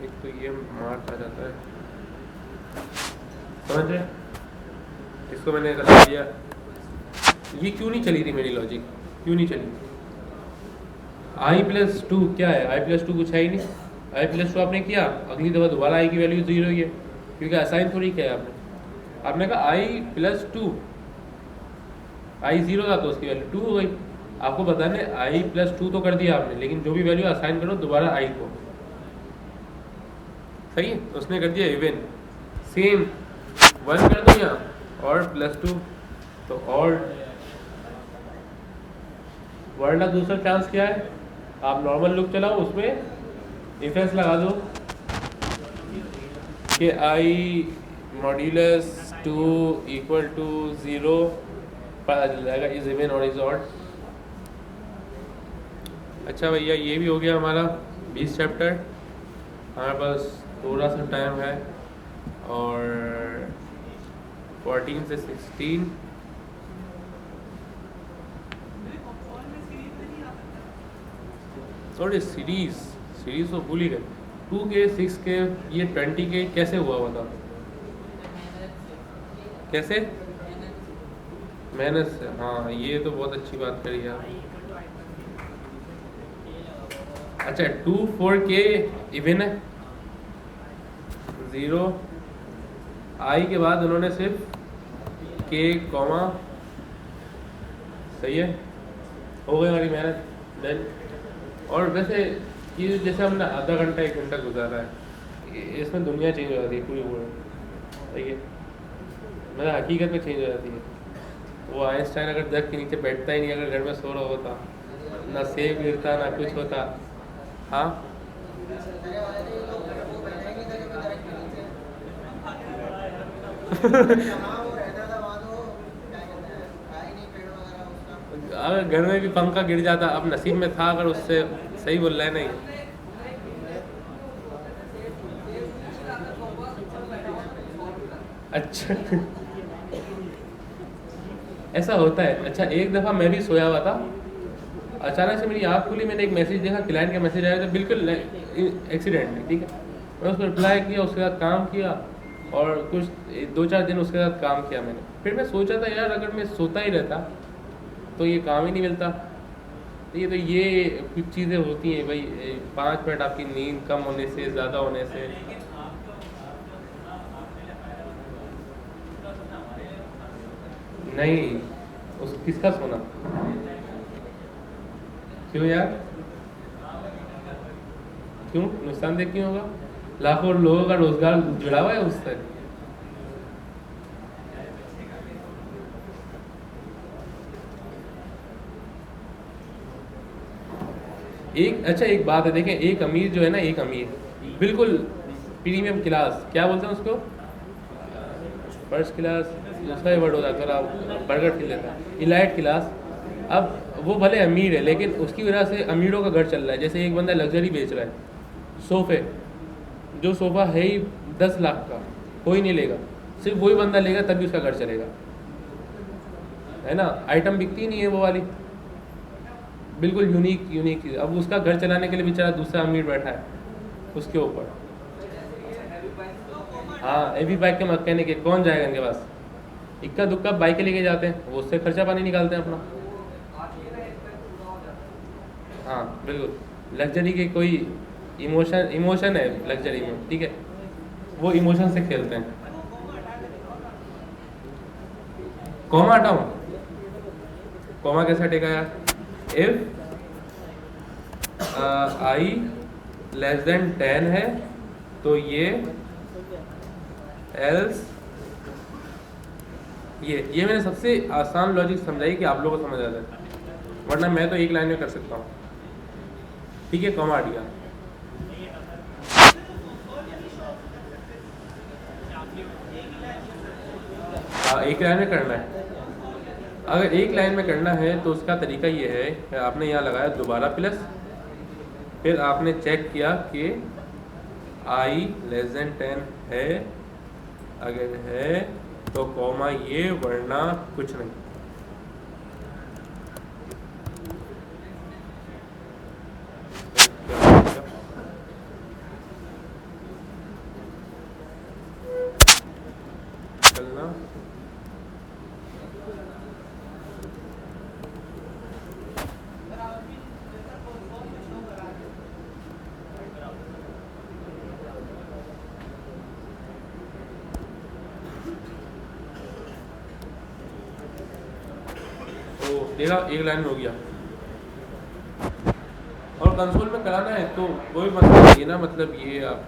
एक तो ये मार्क आ जाता है, समझ रहे, इसको मैंने रख दिया। ये क्यों नहीं चली थी मेरी लॉजिक, क्यों नहीं चली, I + 2 क्या है, I + 2 कुछ है ही नहीं, I + 2 आपने किया, अगली दफ़ा दोबारा I की वैल्यू 0 ही है, क्योंकि असाइन थोड़ी किया है आपने कहा I + 2, I 0 था तो उसकी वैल्यू 2 हो गई। आपको बताने I + 2 तो कर दिया आपने, लेकिन जो भी वैल्यू असाइन करो दोबारा I को, सही है। उसने कर दिया इवन, सेम 1 कर दो यहाँ और +2, तो और वर्ड का दूसरा चांस क्या है, आप नॉर्मल लुक चलाओ, उसमें इफ एल्स लगा दो कि I मॉड्यूलस 2 = 0, पता चल जाएगा इज इवन और इज ऑड। अच्छा भैया ये भी हो गया हमारा 20 चैप्टर, हमारे पास थोड़ा सा टाइम है, और 14 से 16 थोड़ी सीरीज तो भूल ही गए। 2 के 6 के ये 20 के कैसे हुआ बताओ, कैसे, मेहनत से, हाँ ये तो बहुत अच्छी बात करी आप। अच्छा 2 4 के इवन है, 0 I के बाद उन्होंने सिर्फ K कॉमा, सही है, हो गई हमारी मेहनत देन। और वैसे ये जैसे हमने आधा घंटा 1 घंटा गुजारा है, इसमें दुनिया चेंज हो जाती है पूरी, सही है, मतलब हकीकत में चेंज हो जाती है। वो आइंस्टाइन अगर दर के नीचे बैठता ही नहीं, अगर घर में सो रहा होता, ना सेब गिरता ना कुछ होता। हाँ अगर घर में भी पंखा गिर जाता, अब नसीब में था, अगर उससे सही बोल रहा है नहीं। अच्छा ऐसा होता है। अच्छा एक दफ़ा मैं भी सोया हुआ था, अचानक से मेरी आँख खुली, मैंने एक मैसेज देखा, क्लाइंट का मैसेज आया था, बिल्कुल एक्सीडेंट, ठीक है। मैंने उसको रिप्लाई किया, उसके बाद काम किया, और कुछ 2-4 दिन उसके साथ काम किया मैंने। फिर मैं सोचा था यार अगर मैं सोता ही रहता तो ये काम ही नहीं मिलता। तो ये कुछ चीज़ें होती हैं भाई, 5 मिनट आपकी नींद कम होने से, ज़्यादा होने से। नहीं, उस किसका सोना? क्यों यार, क्यों नुकसानदेह क्यों होगा? लाखों लोगों का रोजगार जुड़ा हुआ है उससे। एक अच्छा एक बात है, देखें, एक अमीर जो है ना, एक अमीर बिल्कुल प्रीमियम क्लास, क्या बोलते हैं उसको, फर्स्ट क्लास, दूसरा ही वर्ड होता है, थोड़ा बर्गर फील लेता है, इलाइट क्लास। अब वो भले अमीर है, लेकिन उसकी वजह से अमीरों का घर चल रहा है। जैसे एक बंदा लग्जरी बेच रहा है, सोफ़े, जो सोफ़ा है ही 10 लाख का, कोई नहीं लेगा, सिर्फ वही बंदा लेगा तभी उसका घर चलेगा, है ना। आइटम बिकती नहीं है वो वाली, बिल्कुल यूनिक यूनिक। अब उसका घर चलाने के लिए बेचारा दूसरा अमीर बैठा है उसके ऊपर। हाँ, एवी बाइक के मैकेनिक है, कौन जाएगा इनके पास? इक्का दुक्का बाइकें लेके जाते हैं, वो उससे खर्चा पानी निकालते हैं अपना। हाँ बिल्कुल, लग्जरी के कोई इमोशन है लग्जरी में, ठीक है, वो इमोशन से खेलते हैं। कॉमा हटाऊं? कॉमा कैसे हटेगा यार? इफ आई लेस देन 10 है तो ये, एल्स ये मैंने सबसे आसान लॉजिक समझाई कि आप लोगों को समझ आ जाए, वरना मैं तो एक लाइन में कर सकता हूँ, ठीक है। कॉमा हट गया। एक लाइन में करना है। अगर एक लाइन में करना है तो उसका तरीका ये है कि आपने यहाँ लगाया दोबारा प्लस, फिर आपने चेक किया कि आई लेस देन 10 है, अगर है तो कॉमा ये, वरना कुछ नहीं। चलना देखा, एक लाइन में हो गया। और कंसोल में कराना है तो वही मतलब ये ना, मतलब ये आप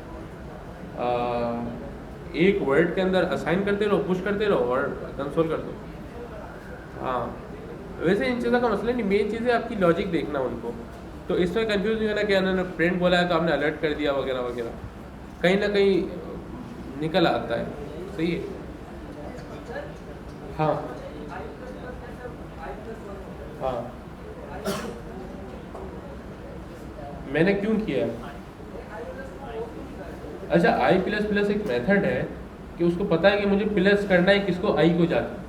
एक वर्ड के अंदर असाइन करते रहो, पुश करते रहो और कंसोल कर दो। हाँ, वैसे इन चीज़ों का मसला नहीं, मेन चीज़ है आपकी लॉजिक देखना उनको। तो इसमें कंफ्यूज नहीं होना कि उन्होंने प्रिंट बोला है तो आपने अलर्ट कर दिया वगैरह वगैरह, कहीं ना कहीं निकल आता है। सही है। हाँ हाँ, मैंने क्यों किया है? अच्छा, आई प्लस प्लस एक मेथड है कि उसको पता है कि मुझे प्लस करना है किसको, आई को जाके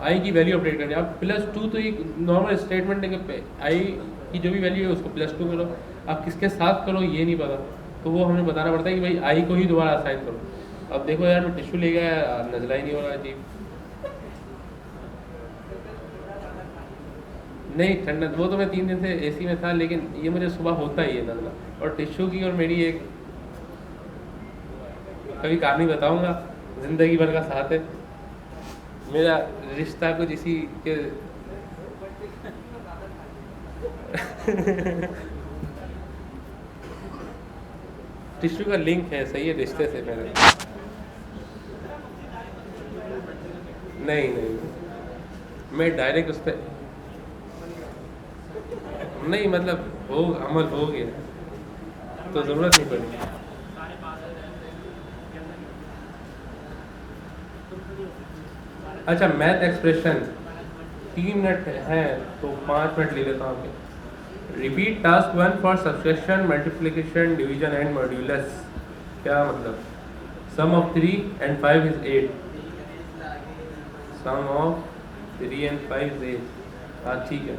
आई की वैल्यू अपडेट करनी है। आप +2 तो एक नॉर्मल स्टेटमेंट है कि आई की जो भी वैल्यू है उसको +2 करो, आप किसके साथ करो ये नहीं पता, तो वो हमें बताना पड़ता है कि भाई आई को ही दोबारा असाइन करो। अब देखो यार, मैं टिश्यू ले गया, नजला ही नहीं हो रहा अजीब। नहीं ठंडा, वो तो मैं 3 दिन से एसी में था, लेकिन ये मुझे सुबह होता ही है नजला। और टिश्यू की और मेरी एक कभी कहानी बताऊंगा, जिंदगी भर का साथ है मेरा रिश्ता कुछ इसी के टिश्यू का लिंक है, सही है, रिश्ते से मेरे। नहीं नहीं, मैं डायरेक्ट उस पर नहीं, मतलब हो अमल हो गया तो ज़रूरत नहीं पड़ी। अच्छा मैथ एक्सप्रेशन 3 मिनट है तो 5 मिनट ले लेता हूँ। Repeat task 1 for subtraction multiplication division and modulus. क्या मतलब? Sum of 3 and 5 is 8। Sum of 3 and 5 is 8। हाँ ठीक है।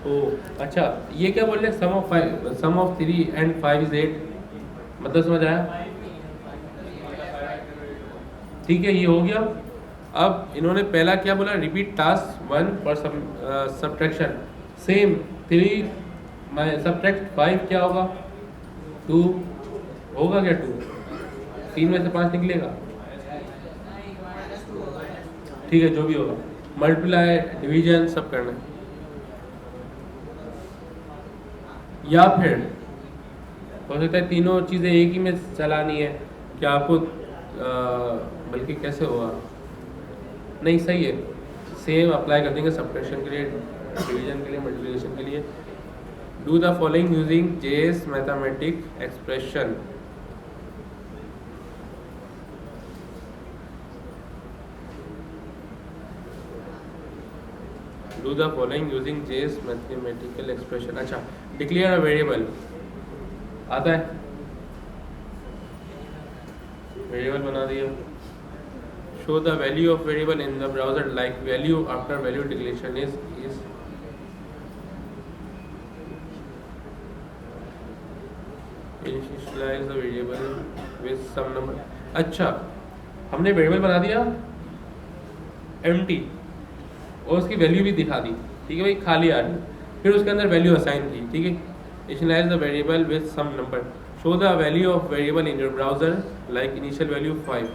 ओ अच्छा, ये क्या बोल रहे हैं? सम ऑफ 3 and 5 is 8, मतलब समझ आया? ठीक है, ये हो गया। अब इन्होंने पहला क्या बोला? Repeat task 1 for subtraction. Same 3 subtract 5 क्या होगा? 2 होगा क्या? 2 3 में से 5 निकलेगा। ठीक है, जो भी होगा। मल्टीप्लाई डिवीजन सब करना है। या फिर हो सकता है तीनों चीज़ें एक ही में चलानी है। क्या आपको बल्कि कैसे होगा? नहीं, सही है, सेम अप्लाई कर देंगे सब्ट्रैक्शन के लिए, डिवीजन के लिए, मल्टीप्लिकेशन के लिए। Do the following using JS mathematic expression. Do the following using JS mathematical expression. अच्छा, डिक्लेयर अ वेरिएबल आता है, वेरिएबल बना दिया। Show the value of variable in the browser like value after value declaration is initialize the variable with some number. अच्छा, हमने variable बना दिया empty और उसकी वैल्यू भी दिखा दी। ठीक है भाई, खाली आ रही। फिर उसके अंदर वैल्यू असाइन की। ठीक है, initialize the variable with some number. Show the value of variable in your browser like initial value 5।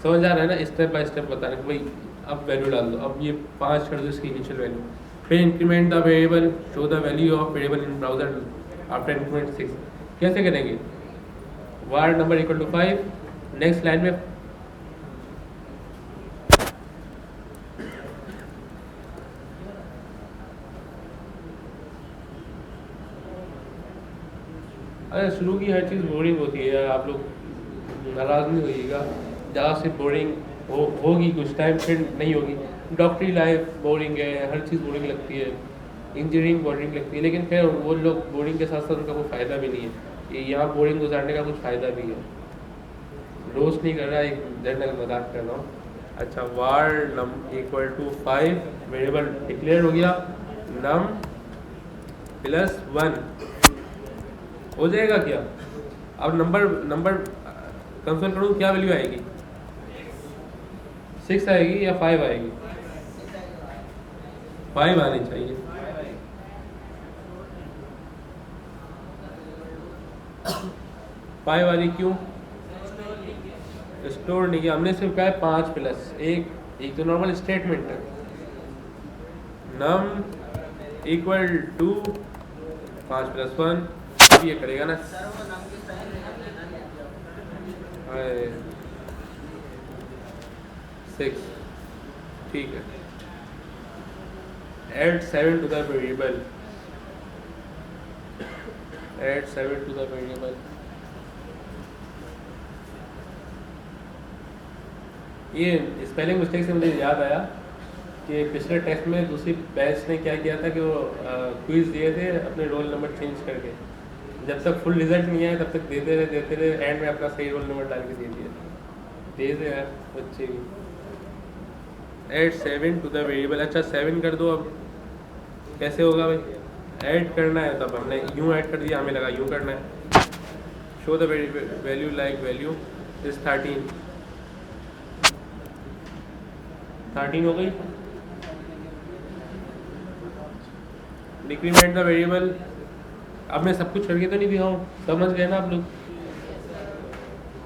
समझ आ रहा है ना? स्टेप बाय स्टेप बताने कि भाई अब वैल्यू डाल दो, अब ये 5 कर दो इसकी इनिशियल वैल्यू। फिर increment the variable, show the value of variable in browser after increment 6। कैसे करेंगे? var number equal to 5। Next line में अरे शुरू की हर चीज़ बोरिंग होती है, आप लोग नाराज़ नहीं होइएगा। ज़्यादा से बोरिंग होगी कुछ टाइम, फिर नहीं होगी। डॉक्टरी लाइफ बोरिंग है, हर चीज़ बोरिंग लगती है, इंजीनियरिंग बोरिंग लगती है, लेकिन फिर वो लोग बोरिंग के साथ साथ उनका कोई फ़ायदा भी नहीं है। ये यहाँ बोरिंग गुजारने का कुछ फ़ायदा भी है। रोस्ट नहीं कर रहा, एक जनरल मजाक कर रहा हूँ। अच्छा, var num equal to 5, variable declare हो गया, num प्लस 1 हो जाएगा क्या? अब नंबर कंसोल करूँ, क्या वैल्यू आएगी? 6 आएगी या 5 आएगी? 5 आनी चाहिए। फाइव वाली क्यों? स्टोर नहीं किया हमने, सिर्फ क्या है 5 प्लस 1 तो नॉर्मल स्टेटमेंट है। नम इक्वल टू 5 प्लस 1, ये करेगा ना 6। ठीक है, add 7 to the variable, add 7 to the variable। ये स्पेलिंग मिस्टेक से मुझे याद आया कि पिछले टेस्ट में दूसरी बैच ने क्या किया था कि वो क्विज दिए थे अपने रोल नंबर चेंज करके। जब तक फुल रिजल्ट नहीं आया तब तक देते रहे, एंड में अपना सही रोल नंबर डाल के दे दिया। दे दे यार बच्चे भी। Add 7 to the variable. अच्छा 7 कर दो। अब कैसे होगा भाई? ऐड करना है, तब हमने यूँ ऐड कर दिया, हमें लगा यूँ करना है। Show the value like value is 13 हो गई। Decrement the variable. अब मैं सब कुछ करके तो नहीं दिखाऊँ, समझ गए ना आप लोग?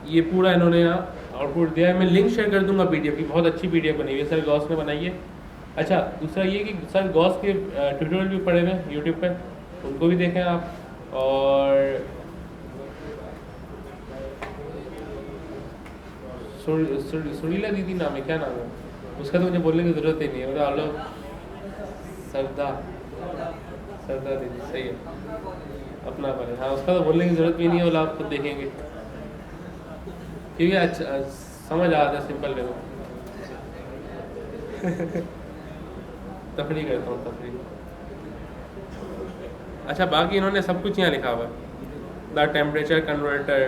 ये पूरा इन्होंने यहाँ आउटपुट दिया है। मैं लिंक शेयर कर दूंगा पीडीएफ की, बहुत अच्छी पीडीएफ बनी हुई है, सर गॉस ने बनाई है। अच्छा दूसरा ये कि सर गॉस के ट्यूटोरियल भी पड़े हुए हैं यूट्यूब पे, उनको भी देखें आप। और सुरीला दीदी नाम है, क्या नाम है उसका? तो मुझे बोलने की ज़रूरत ही नहीं है, मतलब हेलो सरदा दीदी, सही है अपना पर। हाँ उसका तो बोलने की ज़रूरत भी नहीं है, वो आप खुद देखेंगे क्योंकि अच्छा समझ आ जाता है सिंपल वे में। तफरी करता हूँ, तफरी। अच्छा, बाकी इन्होंने सब कुछ यहाँ लिखा हुआ है। The temperature converter,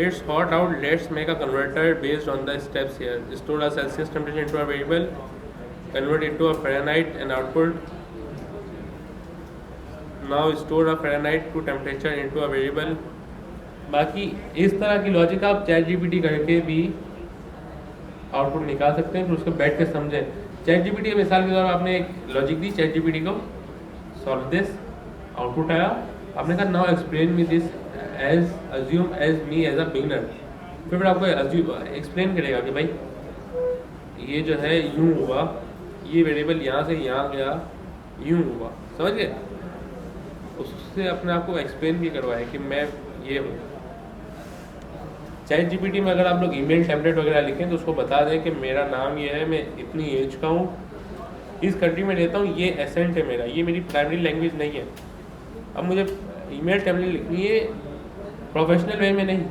it's hot out, let's make a converter based on the steps here. Store a Celsius temperature into a variable, convert it to a Fahrenheit and output. Now store a Fahrenheit to temperature into a variable. बाकी इस तरह की logic आप chat GPT करके भी output निकाल सकते हैं, फिर उसको बैठ के समझें। चैट जीपीटी के मिसाल के तौर पर आपने एक लॉजिक दी चैट जीपीटी को, सॉल्व दिस, आउटपुट आया, आपने कहा now explain me this as assume as me as a beginner. फिर आपको एक्सप्लेन करेगा कि भाई ये जो है यूँ हुआ, ये वेरिएबल यहाँ से यहाँ गया, यूँ हुआ, समझ गए। उससे अपने आप को एक्सप्लेन भी करवाए कि मैं ये हूँ। चैट जीपीटी में अगर आप लोग ईमेल टेम्पलेट वगैरह लिखें तो उसको बता दें कि मेरा नाम ये है, मैं इतनी एज का हूँ, इस कंट्री में रहता हूँ, ये एसेंट है मेरा, ये मेरी प्राइमरी लैंग्वेज नहीं है। अब मुझे ईमेल टेम्पलेट लिखनी है प्रोफेशनल वे में नहीं,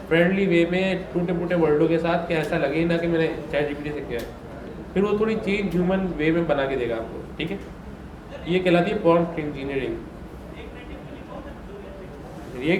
फ्रेंडली वे में, टूटे फूटे वर्डों के साथ, कि ऐसा लगे ना कि मैंने चैट जीपीटी से किया है। फिर वो थोड़ी चीज़ ह्यूमन वे में बना के देगा आपको, ठीक है। ये कहलाती है प्रॉम्प्ट इंजीनियरिंग। ये